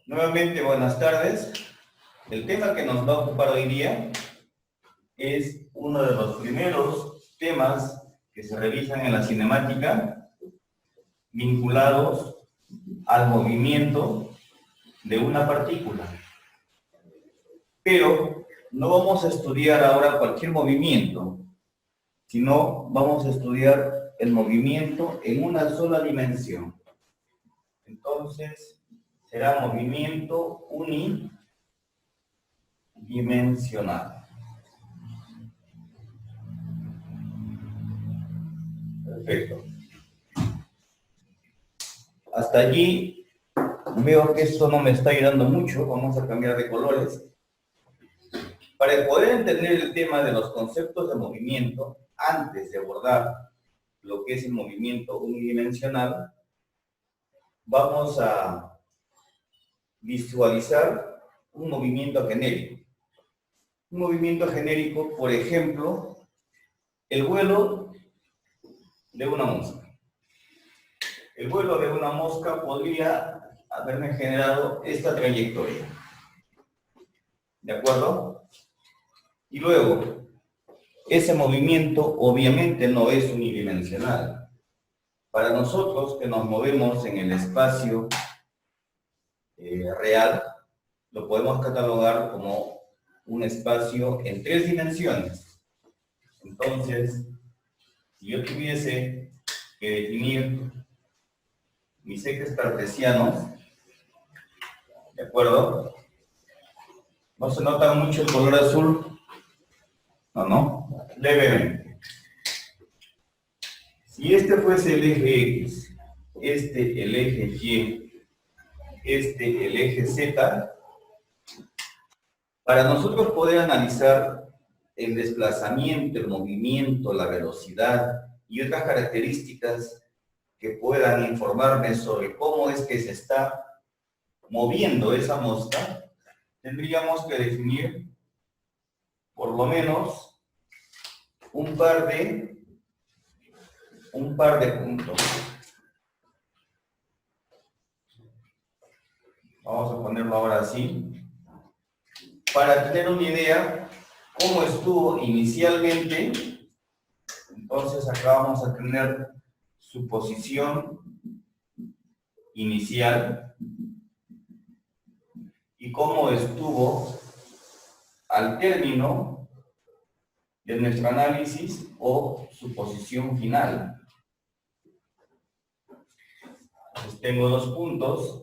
Nuevamente, buenas tardes. El tema que nos va a ocupar hoy día es uno de los primeros temas que se revisan en la cinemática vinculados al movimiento de una partícula. Pero no vamos a estudiar ahora cualquier movimiento, sino vamos a estudiar el movimiento en una sola dimensión. Entonces, será movimiento unidimensional. Perfecto. Hasta allí veo que esto no me está ayudando mucho. Vamos a cambiar de colores. Para poder entender el tema de los conceptos de movimiento, antes de abordar lo que es el movimiento unidimensional, vamos a visualizar un movimiento genérico. Un movimiento genérico, por ejemplo, el vuelo de una mosca. El vuelo de una mosca podría haberme generado esta trayectoria. ¿De acuerdo? Y luego, ese movimiento obviamente no es unidimensional. Para nosotros que nos movemos en el espacio real, lo podemos catalogar como un espacio en 3 dimensiones. Entonces, si yo tuviese que definir mis ejes cartesianos, ¿de acuerdo? ¿No se nota mucho el color azul? No, levemente. Si este fuese el eje X, este el eje Y, este el eje Z, para nosotros poder analizar el desplazamiento, el movimiento, la velocidad y otras características que puedan informarme sobre cómo es que se está moviendo esa mosca, tendríamos que definir por lo menos un par de puntos. Vamos a ponerlo ahora así, para tener una idea cómo estuvo inicialmente. Entonces acá vamos a tener su posición inicial y cómo estuvo al término de nuestro análisis o su posición final. Entonces tengo 2 puntos.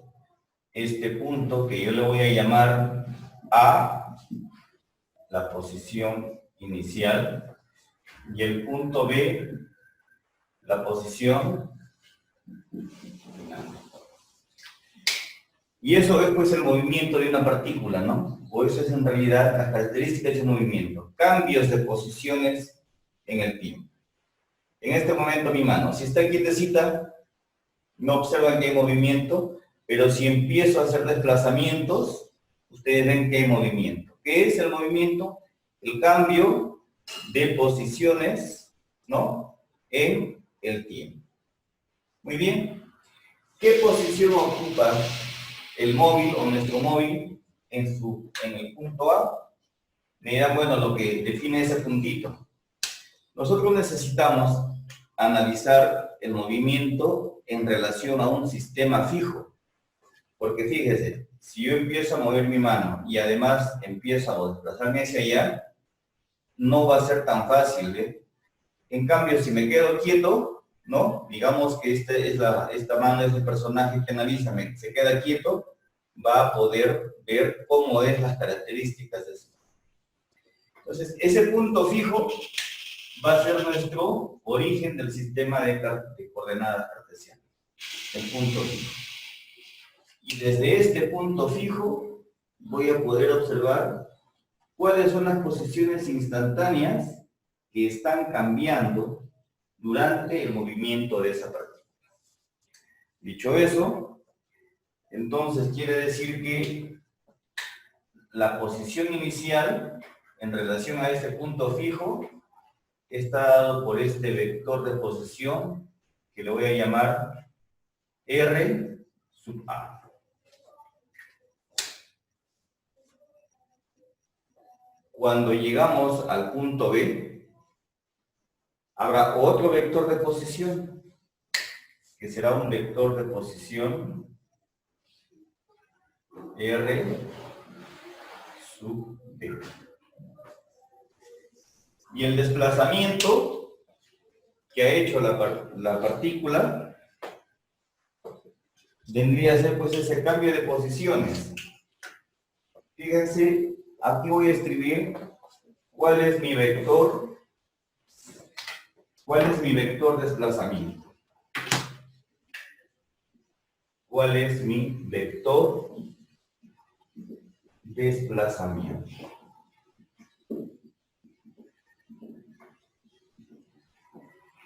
Este punto que yo le voy a llamar A, la posición inicial, y el punto B, la posición final. Y eso es pues el movimiento de una partícula, ¿no? O eso es en realidad las características de ese movimiento, cambios de posiciones en el tiempo. En este momento mi mano, si está quietecita, no observan que hay movimiento, pero si empiezo a hacer desplazamientos, ustedes ven que hay movimiento. ¿Qué es el movimiento? El cambio de posiciones, ¿no?, en el tiempo. Muy bien. ¿Qué posición ocupa el móvil o nuestro móvil en el punto A? Me dirán, bueno, lo que define ese puntito. Nosotros necesitamos analizar el movimiento en relación a un sistema fijo. Porque fíjese, si yo empiezo a mover mi mano y además empiezo a desplazarme hacia allá, no va a ser tan fácil, ¿eh? En cambio, si me quedo quieto, ¿no? Digamos que esta mano es el personaje que analiza, se queda quieto, va a poder ver cómo es las características de eso. Entonces, ese punto fijo va a ser nuestro origen del sistema de coordenadas cartesianas, el punto fijo. Y desde este punto fijo voy a poder observar cuáles son las posiciones instantáneas que están cambiando durante el movimiento de esa partícula. Dicho eso, entonces quiere decir que la posición inicial en relación a este punto fijo está dado por este vector de posición que le voy a llamar R sub A. cuando llegamos al punto B, habrá otro vector de posición, que será un vector de posición R sub B. Y el desplazamiento que ha hecho la partícula vendría a ser pues ese cambio de posiciones. Fíjense, aquí voy a escribir cuál es mi vector desplazamiento. ¿Cuál es mi vector desplazamiento?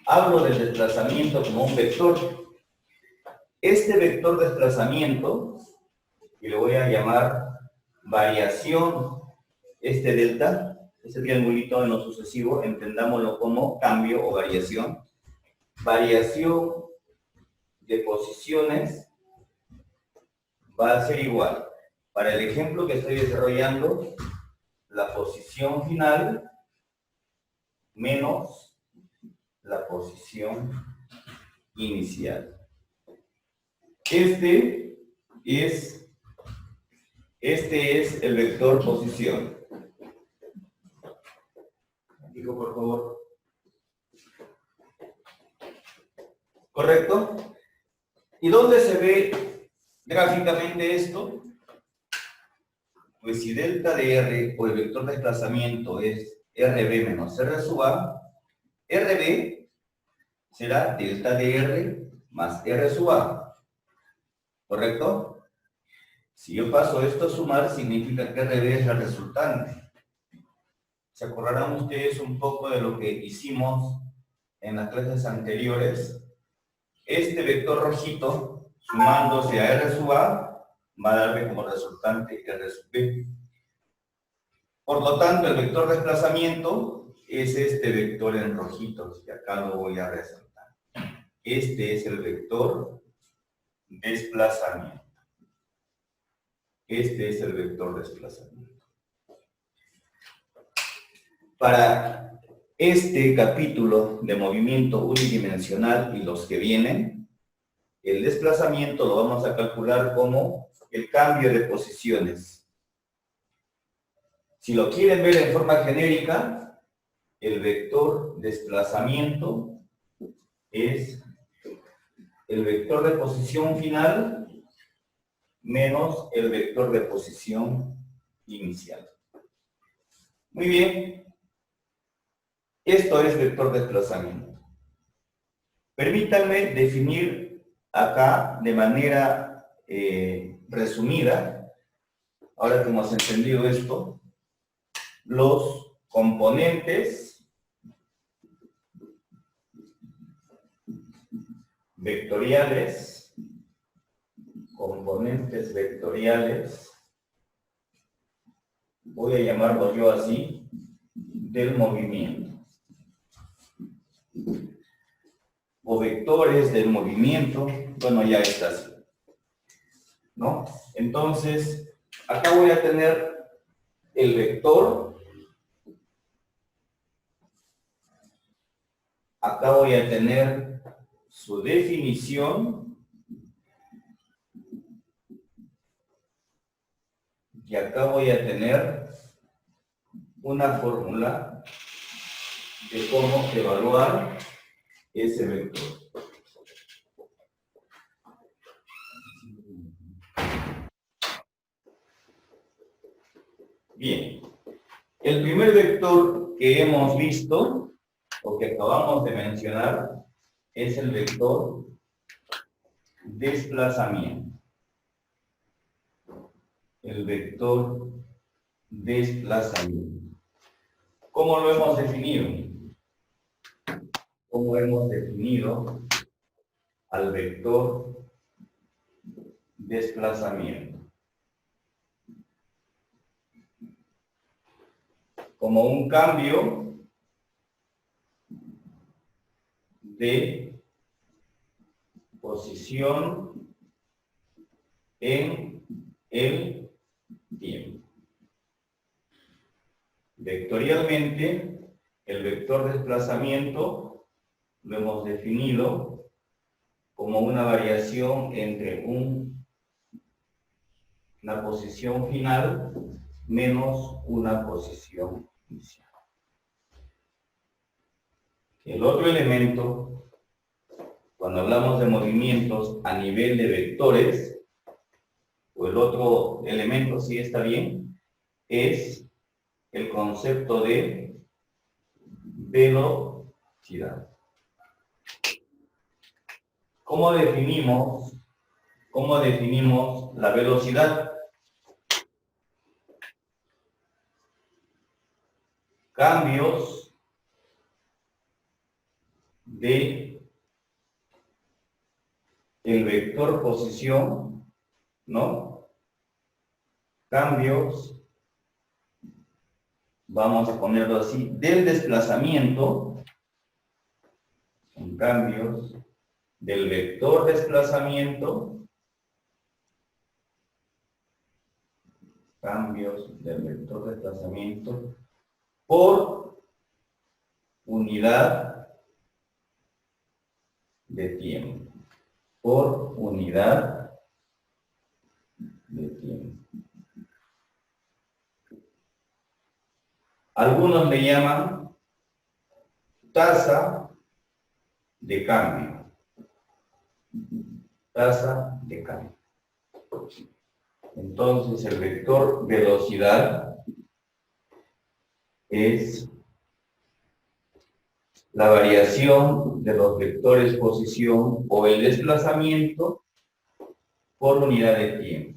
Hablo del desplazamiento como un vector. Este vector desplazamiento, que le voy a llamar variación, este delta, este triangulito en lo sucesivo, entendámoslo como cambio o variación. Variación de posiciones va a ser igual. Para el ejemplo que estoy desarrollando, la posición final menos la posición inicial. Este es el vector posición. Digo, por favor. ¿Correcto? ¿Y dónde se ve gráficamente esto? Pues si delta de R o el vector de desplazamiento es RB menos R sub A, RB será delta de R más R sub A. ¿Correcto? Si yo paso esto a sumar, significa que RB es la resultante. ¿Se acordarán ustedes un poco de lo que hicimos en las clases anteriores? Este vector rojito, sumándose a R sub A, va a darme como resultante R sub B. Por lo tanto, el vector desplazamiento es este vector en rojitos, y acá lo voy a resaltar. Este es el vector desplazamiento. Este es el vector desplazamiento. Para este capítulo de movimiento unidimensional y los que vienen, el desplazamiento lo vamos a calcular como el cambio de posiciones. Si lo quieren ver en forma genérica, el vector desplazamiento es el vector de posición final menos el vector de posición inicial. Muy bien. Esto es vector desplazamiento. Permítanme definir acá de manera resumida, ahora que hemos entendido esto, los componentes vectoriales, voy a llamarlo yo así, del movimiento. O vectores del movimiento, bueno, ya está así, ¿no? Entonces, acá voy a tener el vector, acá voy a tener su definición, y acá voy a tener una fórmula de cómo evaluar ese vector. Bien, el primer vector que hemos visto, o que acabamos de mencionar, es el vector desplazamiento. El vector desplazamiento. ¿Cómo lo hemos definido? ¿Cómo hemos definido al vector desplazamiento? Como un cambio de posición en el tiempo. Vectorialmente, el vector de desplazamiento lo hemos definido como una variación entre una posición final menos una posición inicial. El otro elemento, cuando hablamos de movimientos a nivel de vectores, o el otro elemento, sí está bien, es el concepto de velocidad. ¿Cómo definimos la velocidad? Cambios de el vector posición, ¿no? Cambios, vamos a ponerlo así, del desplazamiento, son cambios del vector desplazamiento, por unidad de tiempo, Algunos le llaman tasa de cambio. Entonces, el vector velocidad es la variación de los vectores posición o el desplazamiento por unidad de tiempo.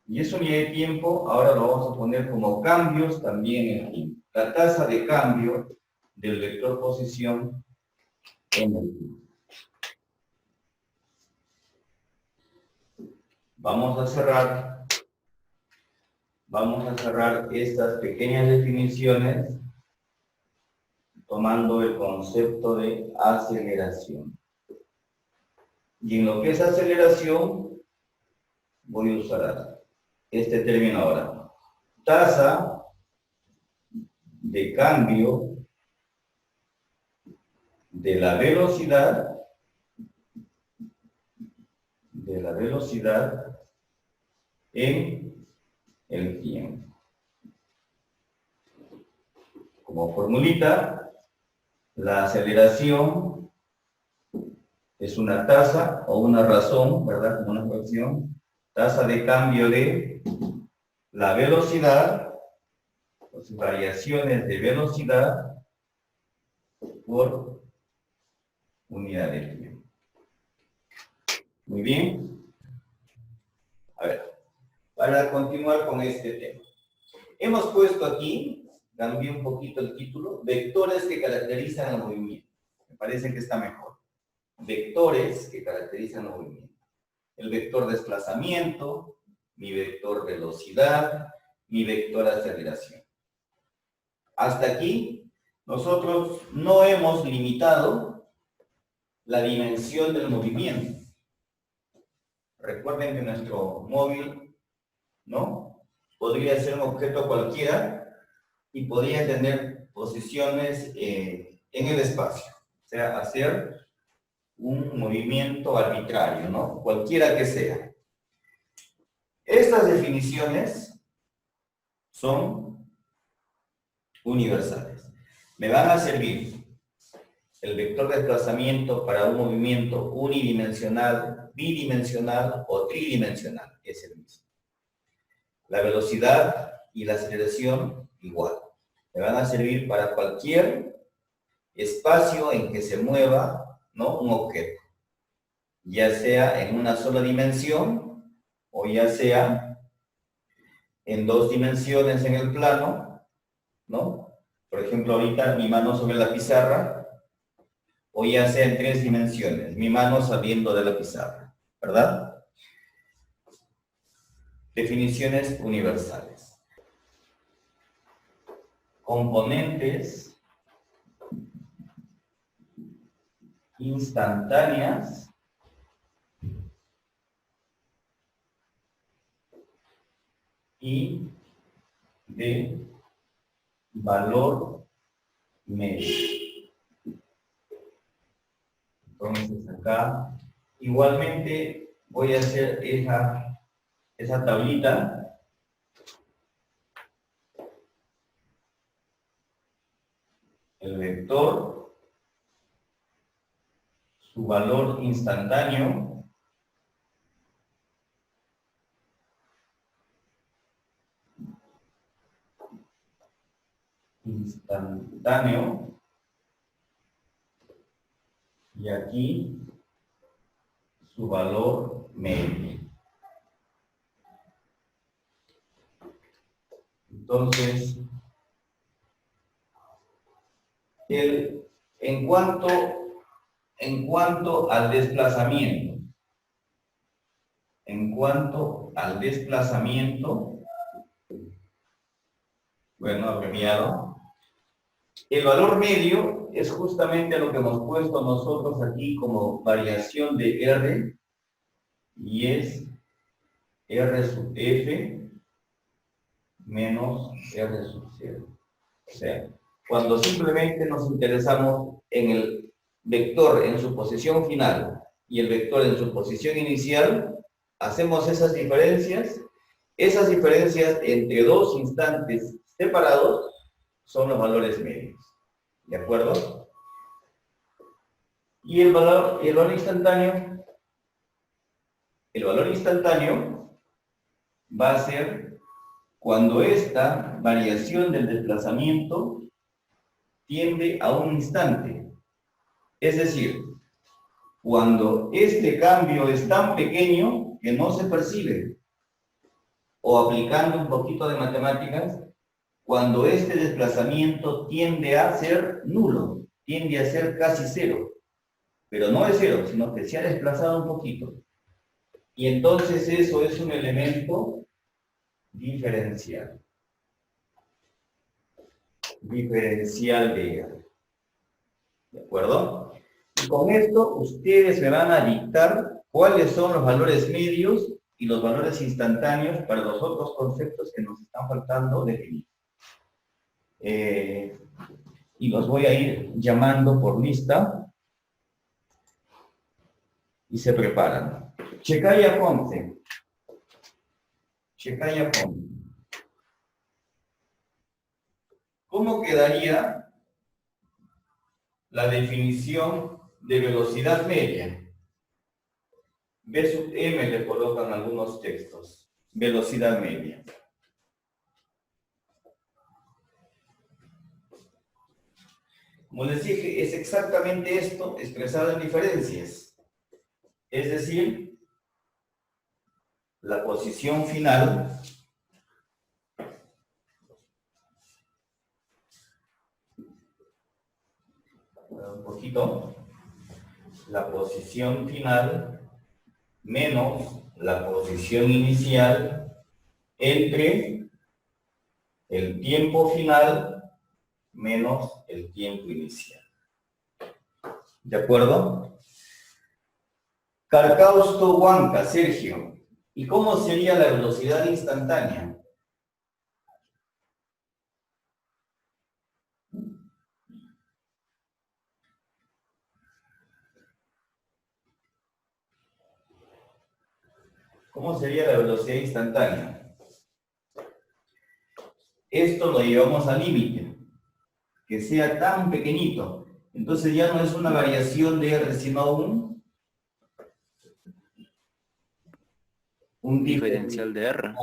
Y esa unidad de tiempo ahora lo vamos a poner como cambios también en el tiempo. La tasa de cambio del vector posición en el tiempo. Vamos a cerrar estas pequeñas definiciones tomando el concepto de aceleración. Y en lo que es aceleración, voy a usar este término ahora. Tasa de cambio de la velocidad en el tiempo. Como formulita, la aceleración es una tasa o una razón, ¿verdad? Como una fracción, tasa de cambio de la velocidad, pues, variaciones de velocidad por unidad de tiempo. Muy bien. A ver, para continuar con este tema. Hemos puesto aquí, cambié un poquito el título, vectores que caracterizan el movimiento. Me parece que está mejor. Vectores que caracterizan el movimiento. El vector desplazamiento, mi vector velocidad, mi vector aceleración. Hasta aquí, nosotros no hemos limitado la dimensión del movimiento. Recuerden que nuestro móvil, ¿no? Podría ser un objeto cualquiera y podría tener posiciones en el espacio. O sea, hacer un movimiento arbitrario, ¿no? Cualquiera que sea. Estas definiciones son universales. Me van a servir el vector de desplazamiento para un movimiento unidimensional, bidimensional o tridimensional. Es el mismo. La velocidad y la aceleración igual. Me van a servir para cualquier espacio en que se mueva, ¿no? Un objeto. Ya sea en una sola dimensión o ya sea en dos dimensiones en el plano, ¿no? Por ejemplo, ahorita mi mano sobre la pizarra, o ya sea en tres dimensiones, mi mano saliendo de la pizarra, ¿verdad? Definiciones universales. Componentes instantáneas y de valor medio. Entonces acá igualmente voy a hacer esa tablita. El vector, su valor instantáneo, y aquí su valor medio. Entonces, en cuanto al desplazamiento, bueno, abreviado, el valor medio es justamente lo que hemos puesto nosotros aquí como variación de R, y es R sub F menos R sub 0. O sea, cuando simplemente nos interesamos en el vector en su posición final y el vector en su posición inicial, hacemos esas diferencias. Esas diferencias entre dos instantes separados son los valores medios. ¿De acuerdo? Y el valor instantáneo, va a ser cuando esta variación del desplazamiento tiende a un instante. Es decir, cuando este cambio es tan pequeño que no se percibe, o aplicando un poquito de matemáticas, cuando este desplazamiento tiende a ser nulo, tiende a ser casi cero, pero no es cero, sino que se ha desplazado un poquito. Y entonces eso es un elemento diferencial. Diferencial de R. ¿De acuerdo? Y con esto ustedes me van a dictar cuáles son los valores medios y los valores instantáneos para los otros conceptos que nos están faltando definir. Y los voy a ir llamando por lista y se preparan. Checaya Ponce. Checaya Ponce. ¿Cómo quedaría la definición de velocidad media? B sub M le colocan algunos textos. Velocidad media. Como les dije, es exactamente esto expresado en diferencias. Es decir, la posición final un poquito, la posición final menos la posición inicial entre el tiempo final menos el tiempo inicial. ¿De acuerdo? Carcausto Huanca, Sergio. ¿Y cómo sería la velocidad instantánea? ¿Cómo sería la velocidad instantánea? Esto lo llevamos al límite, que sea tan pequeñito. Entonces ya no es una variación de R, sino un diferencial de R.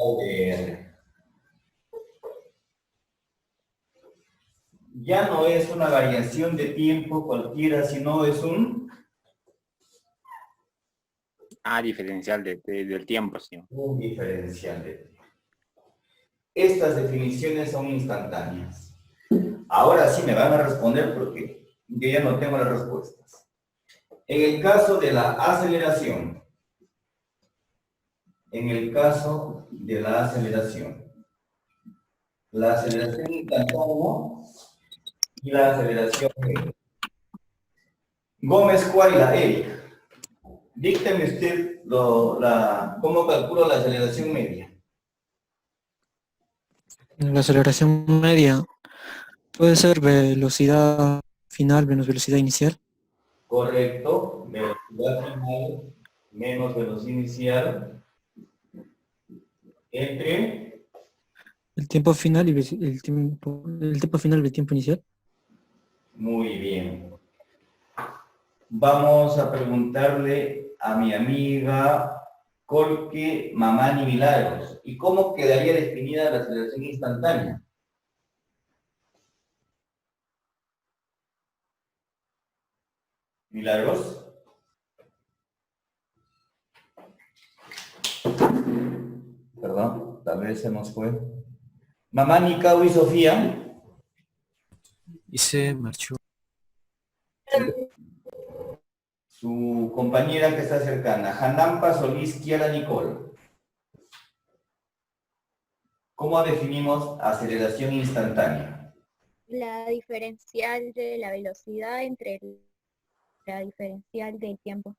Ya no es una variación de tiempo cualquiera, sino es un diferencial del tiempo, sí. Un diferencial de tiempo. Estas definiciones son instantáneas. Ahora sí me van a responder porque yo ya no tengo las respuestas. En el caso de la aceleración, la aceleración instantánea y la aceleración media. Gómez Cuayla, Eric, dícteme usted cómo calculo la aceleración media. La aceleración media Puede ser velocidad final menos velocidad inicial. Correcto, velocidad final menos velocidad inicial entre, El tiempo final y el tiempo final del tiempo inicial. muy bien. Vamos a preguntarle a mi amiga Colque Mamani Milagros. ¿Y cómo quedaría definida la aceleración instantánea? Milagros. Perdón, tal vez se nos fue. Mamani, Cau y Sofía. Y se marchó. Su compañera que está cercana, Hanampa Solís Kiara Nicole. ¿Cómo definimos aceleración instantánea? La diferencial de la velocidad entre la diferencial del tiempo.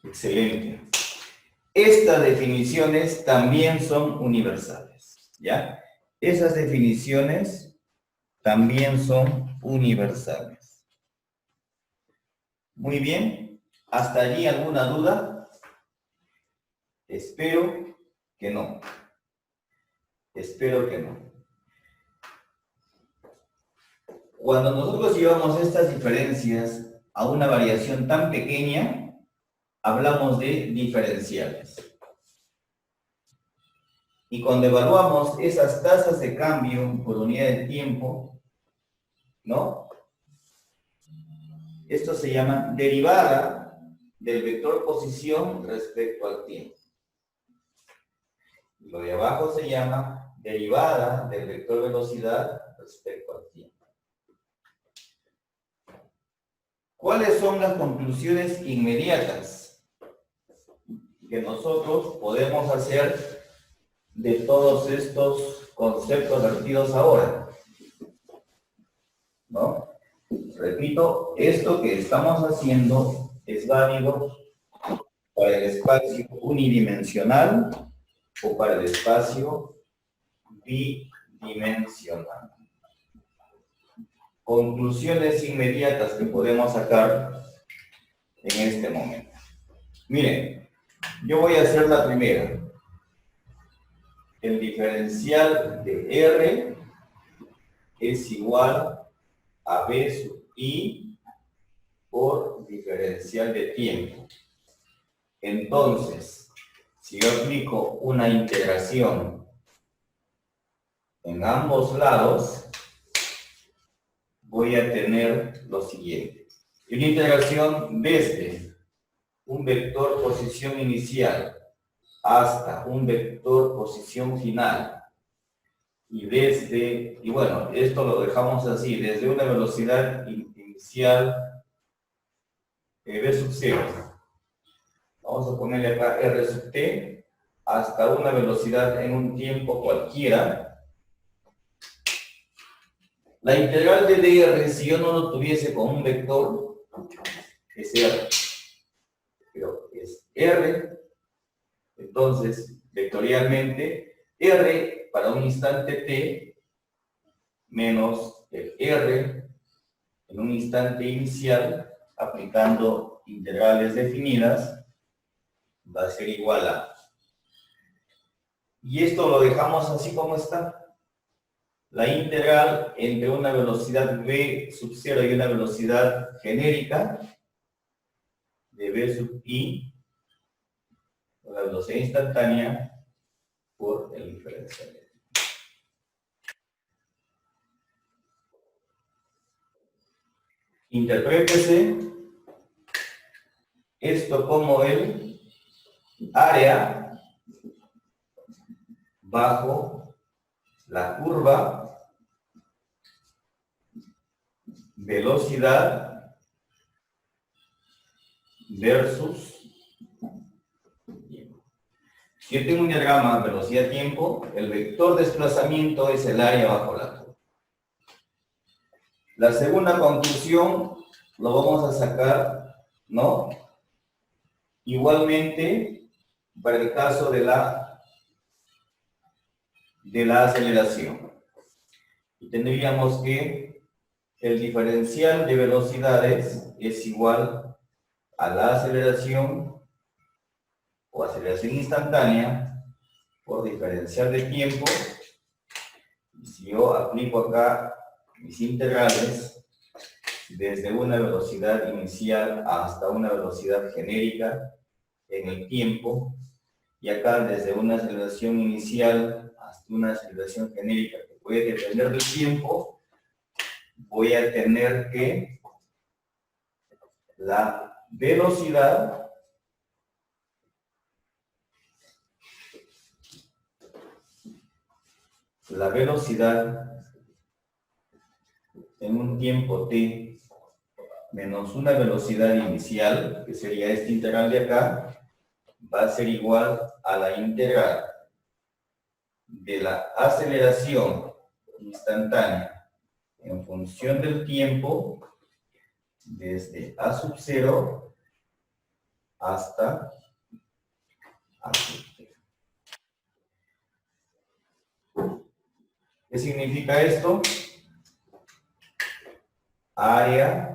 Excelente. Estas definiciones también son universales, ¿ya? Esas definiciones también son universales. Muy bien. ¿Hasta allí alguna duda? Espero que no. Espero que no. Cuando nosotros llevamos estas diferencias a una variación tan pequeña, hablamos de diferenciales. Y cuando evaluamos esas tasas de cambio por unidad de tiempo, ¿no? Esto se llama derivada del vector posición respecto al tiempo. Lo de abajo se llama derivada del vector velocidad respecto al tiempo. ¿Cuáles son las conclusiones inmediatas que nosotros podemos hacer de todos estos conceptos vertidos ahora? ¿No? Repito, esto que estamos haciendo es válido para el espacio unidimensional o para el espacio bidimensional. Conclusiones inmediatas que podemos sacar en este momento. Miren, yo voy a hacer la primera. El diferencial de R es igual a B sub I por diferencial de tiempo. Entonces, si yo aplico una integración en ambos lados, voy a tener lo siguiente. Una integración desde un vector posición inicial hasta un vector posición final. Y bueno, esto lo dejamos así, desde una velocidad inicial v sub 0. Vamos a ponerle acá r sub t hasta una velocidad en un tiempo cualquiera. La integral de dr, si yo no lo tuviese con un vector, es r. Pero es r, entonces, vectorialmente, r para un instante t menos el r en un instante inicial, aplicando integrales definidas, va a ser igual a. Y esto lo dejamos así como está. La integral entre una velocidad v sub 0 y una velocidad genérica de v sub i, la velocidad instantánea, por el diferencial. Interprétese esto como el área bajo la curva velocidad versus tiempo. Si yo tengo un diagrama velocidad-tiempo, el vector desplazamiento es el área bajo la curva. La segunda conclusión lo vamos a sacar, ¿no? Igualmente, para el caso de la aceleración. Y tendríamos que el diferencial de velocidades es igual a la aceleración o aceleración instantánea por diferencial de tiempo. Y si yo aplico acá mis integrales desde una velocidad inicial hasta una velocidad genérica en el tiempo, y acá desde una aceleración inicial hasta una aceleración genérica que puede depender del tiempo, voy a tener que la velocidad en un tiempo t menos una velocidad inicial, que sería este integral de acá, va a ser igual a la integral de la aceleración instantánea en función del tiempo desde a sub 0 hasta a sub 0. ¿Qué significa esto? Área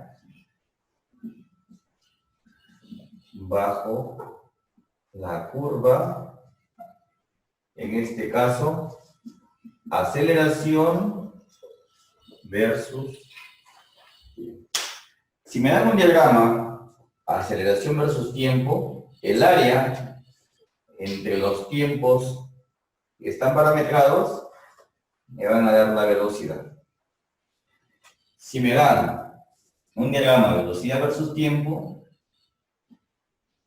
bajo la curva, en este caso, aceleración versus... Si me dan un diagrama, aceleración versus tiempo, el área entre los tiempos que están parametrados me van a dar la velocidad. Si me dan un diagrama velocidad versus tiempo,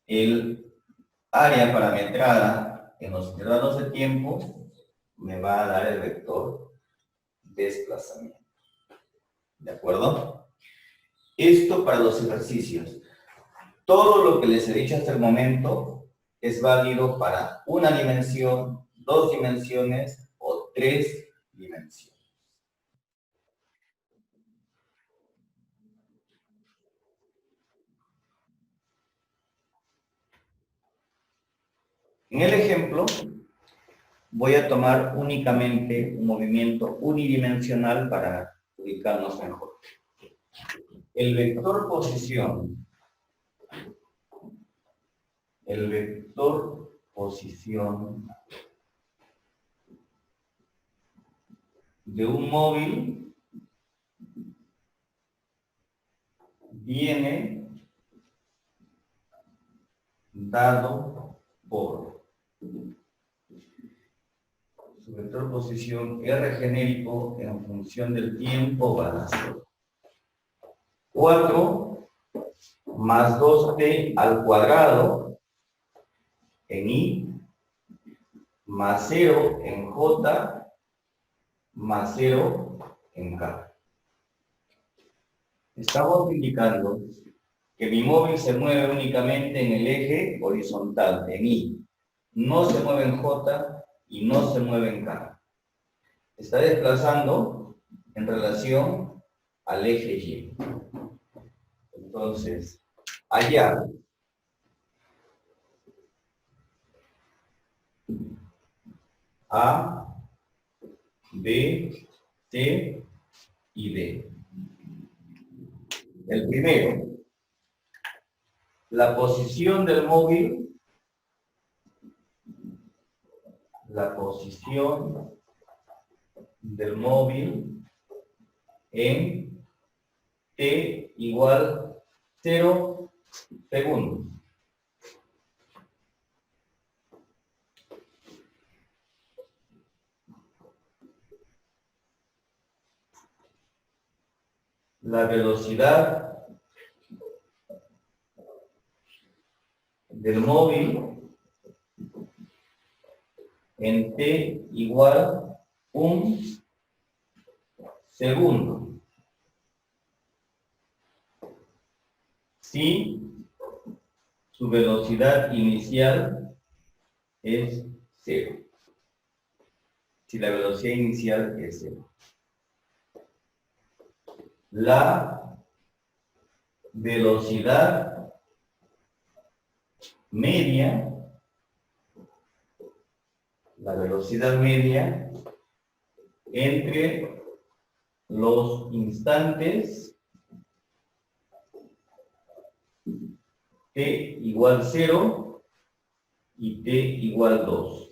el área parametrada en los intervalos de tiempo me va a dar el vector desplazamiento. ¿De acuerdo? Esto para los ejercicios. Todo lo que les he dicho hasta el momento es válido para una dimensión, 2 dimensiones o 3 dimensiones. En el ejemplo, voy a tomar únicamente un movimiento unidimensional para ubicarnos mejor. El vector posición de un móvil viene dado por su vector posición R genérico en función del tiempo va a ser 4 más 2t al cuadrado en I más 0 en J más 0 en K. Estamos indicando que mi móvil se mueve únicamente en el eje horizontal, en I. No se mueve en J y no se mueve en K. Está desplazando en relación al eje Y. Entonces, allá A, B, C y D. El primero, la posición del móvil, en t igual 0 segundos. La velocidad del móvil en t igual 1 segundo. Si su velocidad inicial es 0. Si la velocidad inicial es 0. La velocidad media entre los instantes t igual 0 y t igual 2.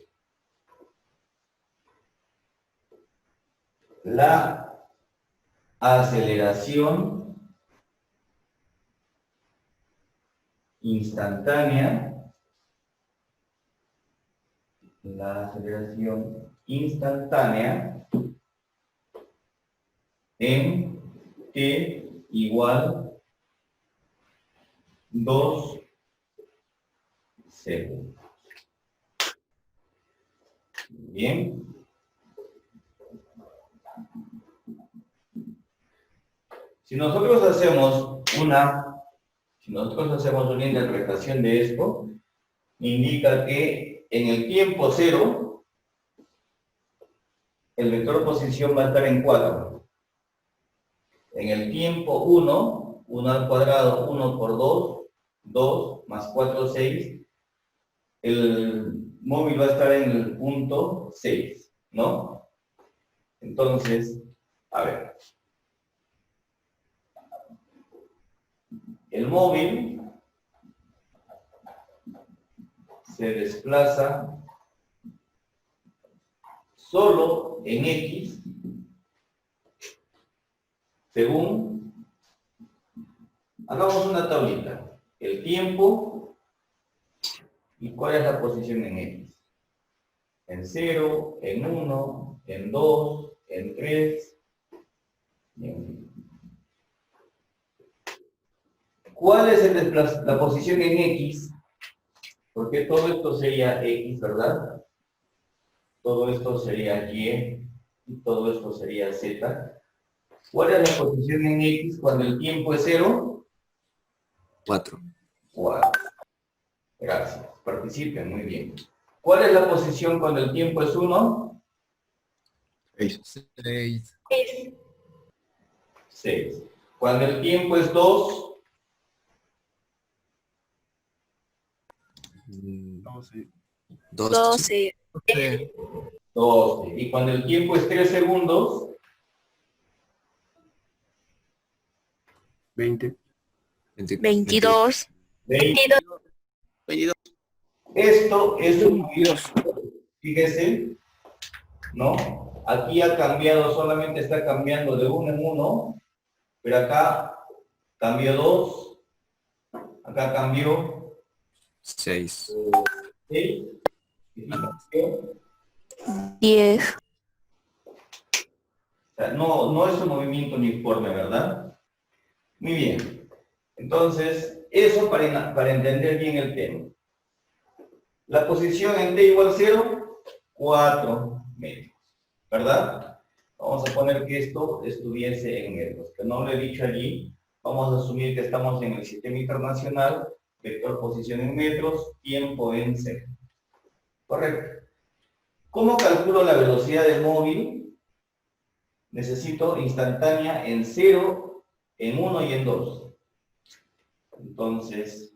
La aceleración instantánea, en t igual 2 segundos. Bien. Si nosotros hacemos una interpretación de esto, indica que en el tiempo 0, el vector posición va a estar en 4. En el tiempo 1, 1 al cuadrado, 1 por 2, 2 más 4, 6. El móvil va a estar en el punto 6, ¿no? Entonces, a ver. El móvil se desplaza solo en X según, hagamos una tablita, el tiempo y cuál es la posición en X. En 0, en 1, en 2, en 3, y en fin. ¿Cuál es la posición en X? Porque todo esto sería X, ¿verdad? Todo esto sería Y y todo esto sería Z. ¿Cuál es la posición en X cuando el tiempo es 0? 4. 4. Gracias. Participen, muy bien. ¿Cuál es la posición cuando el tiempo es 1? 6. 6. Cuando el tiempo es 2, 12. 12. Y cuando el tiempo es 3 segundos, 20. 22. 22. Esto es un movimiento, fíjese, ¿no? Aquí ha cambiado, solamente está cambiando de 1 en 1, pero acá cambió 2, acá cambió 6. 6, y cambió. 10. O sea, no es un movimiento uniforme, ¿verdad? Muy bien. Entonces, eso para entender bien el tema. La posición en t igual 0, 4 metros, ¿verdad? Vamos a poner que esto estuviese en metros, que no lo he dicho allí. Vamos a asumir que estamos en el sistema internacional, vector posición en metros, tiempo en segundos. Correcto. ¿Cómo calculo la velocidad del móvil? Necesito instantánea en 0, en 1 y en 2. Entonces,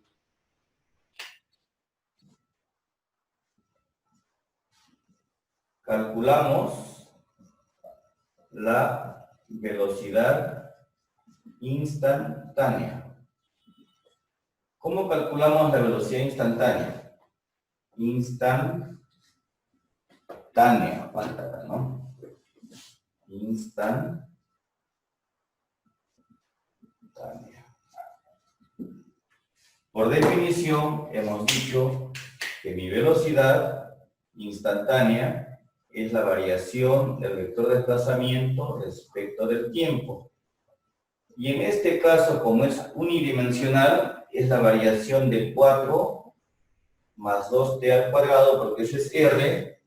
calculamos la velocidad instantánea. ¿Cómo calculamos la velocidad instantánea? Instantánea, falta acá, ¿no? Instantánea. Por definición, hemos dicho que mi velocidad instantánea es la variación del vector de desplazamiento respecto del tiempo. Y en este caso, como es unidimensional, es la variación de 4 más 2t al cuadrado, porque eso es r,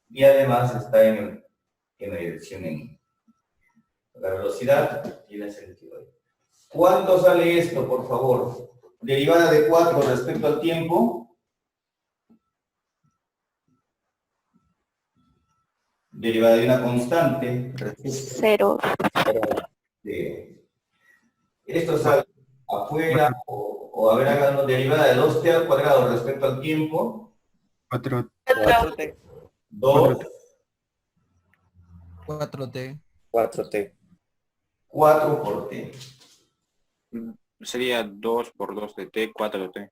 y además está en la dirección en y. La velocidad tiene sentido. ¿Cuánto sale esto, por favor? Derivada de 4 respecto al tiempo. Derivada de una constante. 0. Esto sale afuera, o a ver, hagamos derivada de 2t al cuadrado respecto al tiempo. 4T. 2. 4T. 4T. 4 por t. Sería 2 por 2 de t, 4 de t.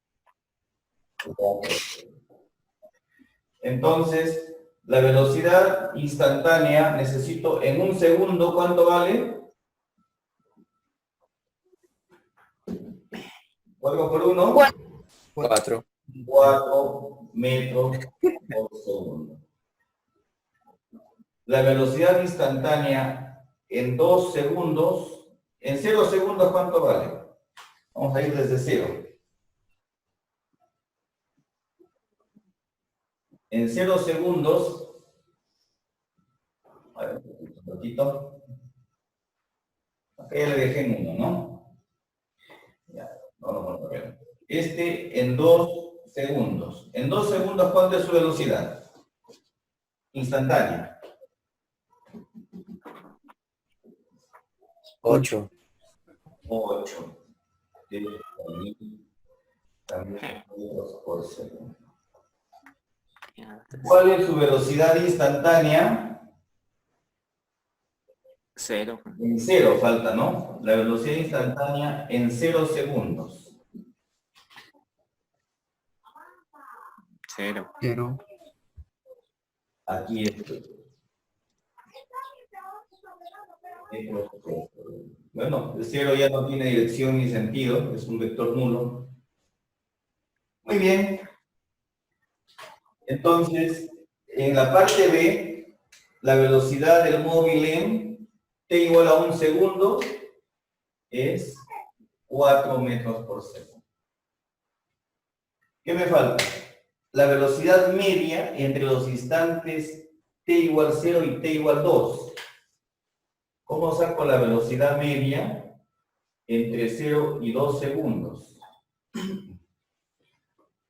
Entonces, la velocidad instantánea, necesito en un segundo, ¿cuánto vale? 4 por 1. 4. 4 metros por segundo. La velocidad instantánea en 2 segundos, en 0 segundos, ¿cuánto vale? Vamos a ir desde 0. En 0 segundos, a ver, un ratito. Acá ya le dejé en 1, ¿no? Ya, vamos a ver. Este en 2 segundos. En 2 segundos, ¿cuánto es su velocidad? Instantánea. 8. 8. También por segundo. ¿Cuál es su velocidad instantánea? 0. En 0 falta, ¿no? La velocidad instantánea en 0 segundos. 0. 0. Aquí es. Bueno, el 0 ya no tiene dirección ni sentido, es un vector nulo. Muy bien. Entonces, en la parte B, la velocidad del móvil en t igual a 1 segundo es 4 metros por segundo. ¿Qué me falta? La velocidad media entre los instantes t igual 0 y t igual 2. ¿Cómo saco la velocidad media entre 0 y 2 segundos?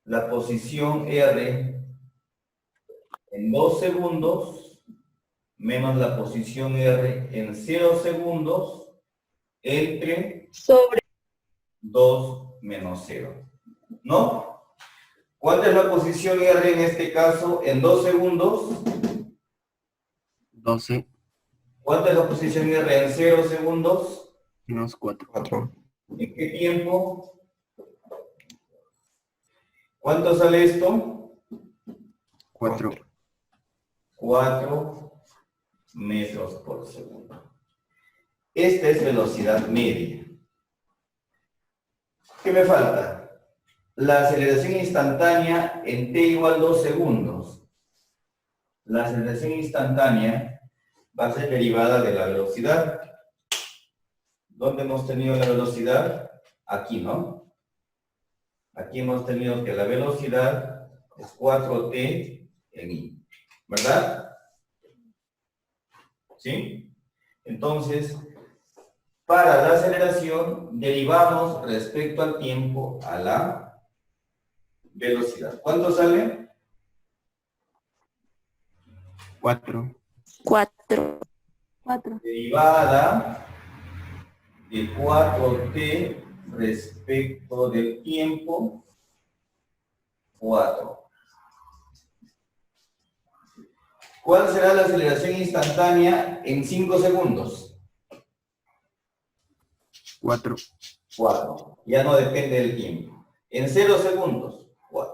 La posición R en 2 segundos menos la posición R en 0 segundos entre Sobre 2 menos 0. ¿No? ¿Cuánta es la posición R en este caso en 2 segundos? 12 ¿Cuánta es la posición R en 0 segundos? menos 4. 4. ¿En qué tiempo? ¿Cuánto sale esto? 4. 4 metros por segundo. Esta es velocidad media. ¿Qué me falta? La aceleración instantánea en t igual 2 segundos. La aceleración instantánea va a ser derivada de la velocidad. ¿Dónde hemos tenido la velocidad? Aquí, ¿no? Aquí hemos tenido que la velocidad es 4t en i. ¿Verdad? ¿Sí? Entonces, para la aceleración, derivamos respecto al tiempo a la velocidad. ¿Cuánto sale? 4. 4. Derivada de 4t respecto del tiempo 4. ¿Cuál será la aceleración instantánea en 5 segundos? 4. 4. Ya no depende del tiempo. En 0 segundos, 4.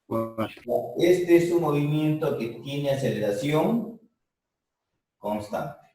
4. Este es un movimiento que tiene aceleración constante.